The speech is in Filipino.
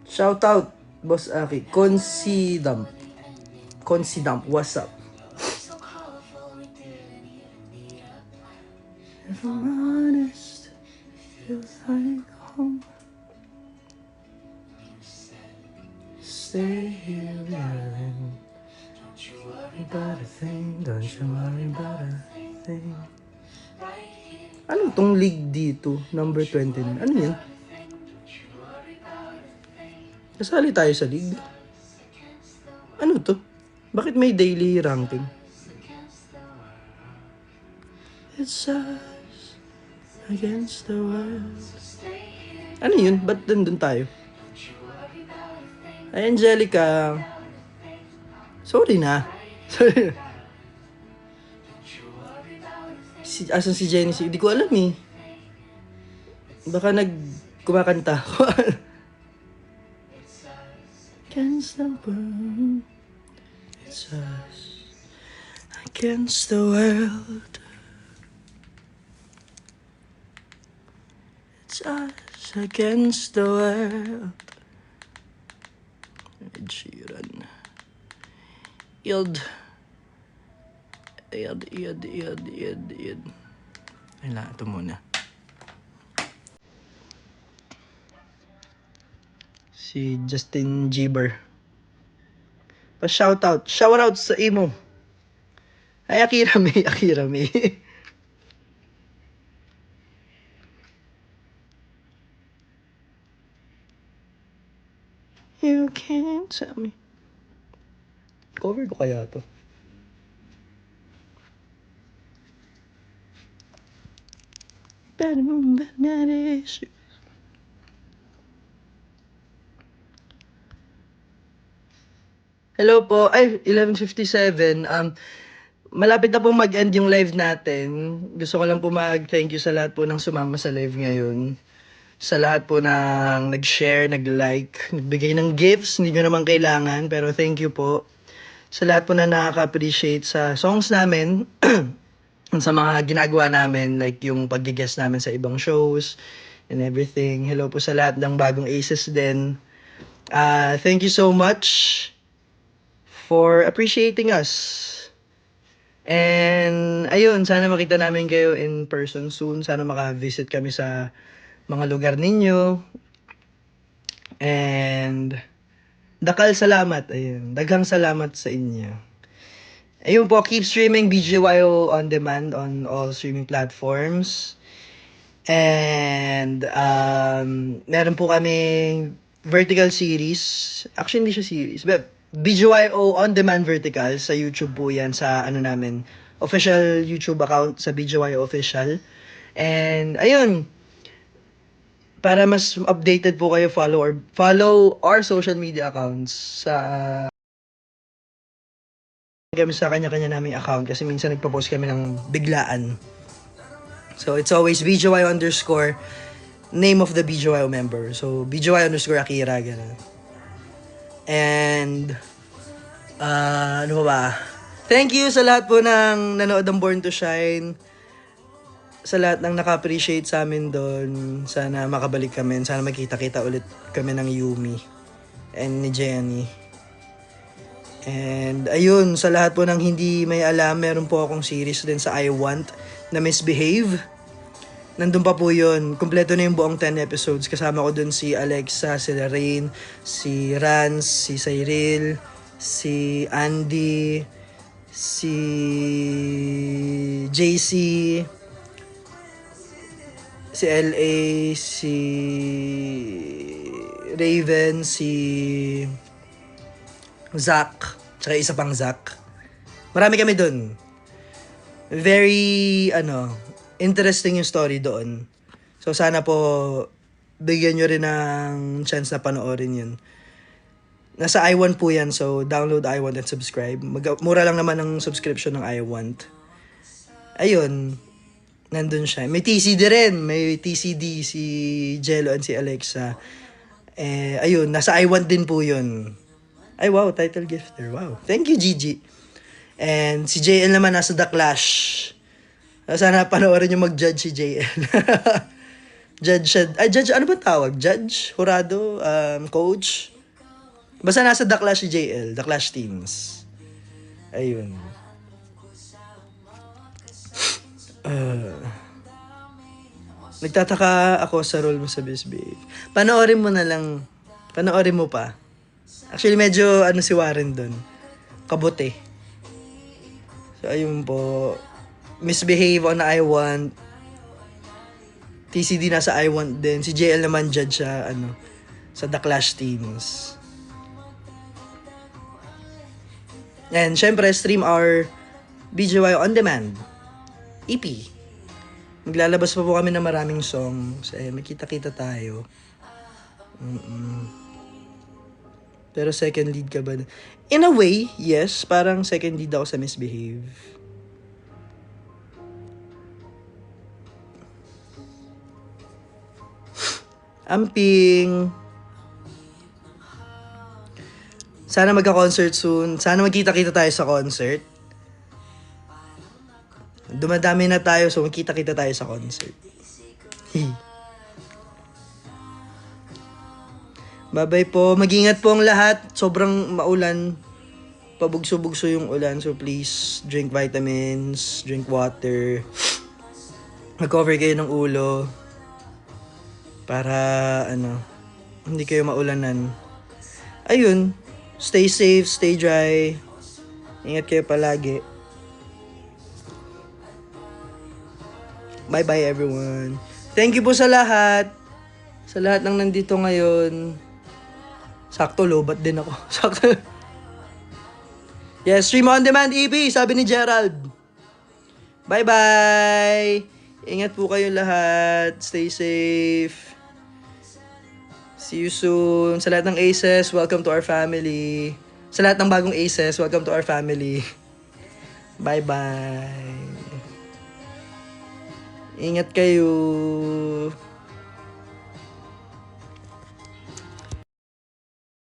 Shout out, Boss Aki. Considump. Considump, what's up? If I'm honest, feels like home. Stay here, darling. Don't you worry about a thing. Don't you worry about a thing. Ano tong league dito? Number 29. Ano yan? Kasali tayo sa league. Ano to? Bakit may daily ranking? It's us against the world. Ano yun? Ba't nandun tayo? Ay, Angelica. Sorry na. Sorry na. Asan si Jenny? Hindi ko alam eh. Baka kumakanta. Against the world. It's us against the world. It's us against the world. Ed Sheeran. Ild. Ay lang, ito muna. Si Justin Bieber. Pa-shoutout. Shoutout sa imo. Ay, Akira May. Akira May. You can't tell me. Cover ko kaya to? Better move that issue. Hello po. Ay, 11:57. Malapit na po mag-end yung live natin. Gusto ko lang po mag-thank you sa lahat po ng sumama sa live ngayon. Sa lahat po ng nag-share, nag-like, nagbigay ng gifts. Hindi nyo naman kailangan, pero thank you po. Sa lahat po na nakaka-appreciate sa songs namin. Sa mga ginagawa namin, like yung pag-guest namin sa ibang shows and everything. Hello po sa lahat ng bagong aces din. Thank you so much for appreciating us. And ayun, sana makita namin kayo in person soon. Sana maka-visit kami sa mga lugar ninyo. And dakal salamat. Ayun, daghang salamat sa inyo. Ayun po, keep streaming BGYO on demand on all streaming platforms. And meron po kaming vertical series. Actually, hindi siya series. But BGYO on demand vertical sa YouTube po yan, sa ano namin, official YouTube account sa BGYO official. And ayun, para mas updated po kayo, follow our social media accounts sa kami sa kanya-kanya naming account kasi minsan nagpo-post kami ng biglaan. So it's always BGY underscore name of the BGYO member. So BGY underscore Akira, gano'n. And ano ba? Thank you sa lahat po ng nanood ng Born to Shine. Sa lahat ng naka-appreciate sa amin doon. Sana makabalik kami. Sana magkita-kita ulit kami ng Yumi and ni Jenny. And ayun, sa lahat po ng hindi may alam, meron po akong series din sa I Want na Misbehave. Nandun pa po yun. Kompleto na yung buong 10 episodes. Kasama ko dun si Alexa, si Lorraine, si Rans, si Cyril, si Andy, si JC, si LA, si Raven, si Zach, tsaka isa pang Zach. Marami kami dun. Very, interesting yung story doon. So, sana po, bigyan nyo rin ng chance na panoorin yun. Nasa iWant po yan, so download iWant and subscribe. Mura lang naman ang subscription ng iWant. Ayun, nandun siya. May TCD rin, may TCD, si Jello and si Alexa. Ayun, nasa iWant din po yun. Ay, wow, title gifter. Wow. Thank you, Gigi. And si JL naman nasa The Clash. Sana panoorin nyo mag-judge si JL. Judge, ano ba tawag? Judge? Jurado? Coach? Basta nasa The Clash si JL, The Clash Teams. Ayun. Nagtataka ako sa role mo sa Best Babe. Panoorin mo na lang. Panoorin mo pa. Actually, medyo si Warren doon. Kabuti. So, ayun po. Misbehave on I Want. TCD nasa I Want din. Si JL naman judge siya, sa The Clash Teams. And, syempre, stream our BGY On Demand. EP. Maglalabas pa po kami ng maraming songs. Makita-kita tayo. Pero second lead ka ba? In a way, yes. Parang second lead ako sa Misbehave. Amping. Sana magka-concert soon. Sana magkita-kita tayo sa concert. Dumadami na tayo, so magkita-kita tayo sa concert. Bye-bye po. Mag-ingat po ang lahat. Sobrang maulan. Pabugso-bugso yung ulan. So please, drink vitamins, drink water. Mag-cover kayo ng ulo. Para, hindi kayo maulanan. Ayun. Stay safe, stay dry. Ingat kayo palagi. Bye-bye everyone. Thank you po sa lahat. Sa lahat ng nandito ngayon. Sakto, lobat din ako. Sakto. Yes, stream on demand EP, sabi ni Gerald. Bye-bye. Ingat po kayo lahat. Stay safe. See you soon. Sa lahat ng Aces, welcome to our family. Sa lahat ng bagong Aces, welcome to our family. Bye-bye. Ingat kayo.